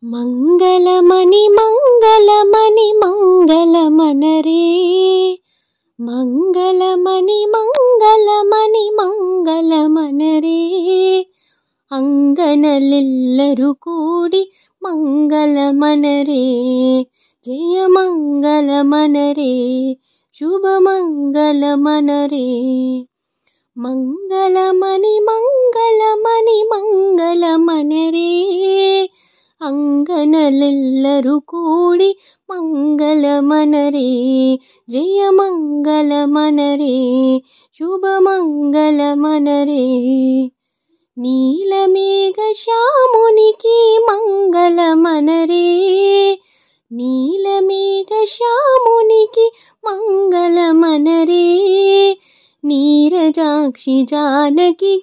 మంగళమణి మంగళమణి మంగళమనరే మంగళమణి మంగళమణి మంగళమనరే అంగనలెల్లరు కూడి మంగళమనరే జయ మంగళమనరే శుభమంగళమనరే మంగళమణి మంగళమణి మంగళమనరే అంగనలెల్లరు కూడి మంగళమనరే జయ మంగళమనరే శుభమంగళమనరే నీలమేఘ శ్యామునికి మంగళమనరే నీలమేఘ శ్యామునికి మంగళమనరే నీరజాక్షి జానకి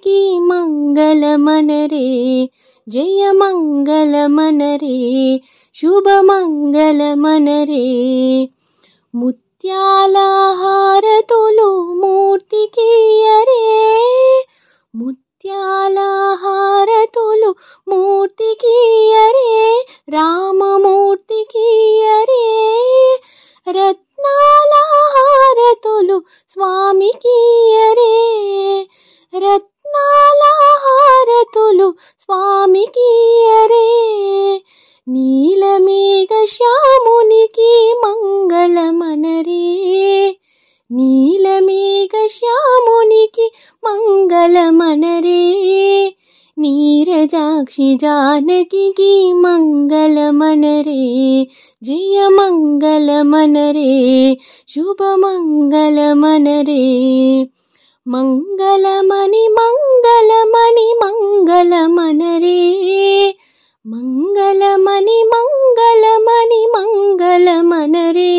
మంగళమనరే జయ మంగళమనరే శుభమంగళమనరే ముత్యాల హారతులు మూర్తికియరే ముత్యాల హారతులు మూర్తికియరే రామమూర్తికియరే రత్నాల హారతులు స్వామికియరే రత్నాల హారతులు స్వామికియరే నీలమేఘ శ్యామునికి మంగళమనరే నీలమేఘ శ్యామునికి మంగళమనరే నీరజాక్షి జానకి మంగళమనరే జయ మంగళమనరే శుభమంగళమనరే మంగళమణి మంగళమణి మంగళమనరే మంగళమణి మంగళమణి మంగళమనరే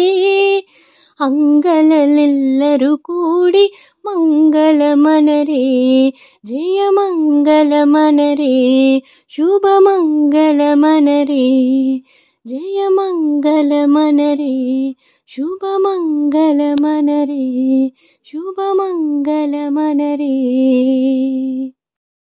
అంగనలెల్లరు కూడి మంగళమనరే జయ మంగళమనరే శుభమంగళమనరే జయ మంగళమనరే శుభమంగళమనరే శుభమంగళమనరే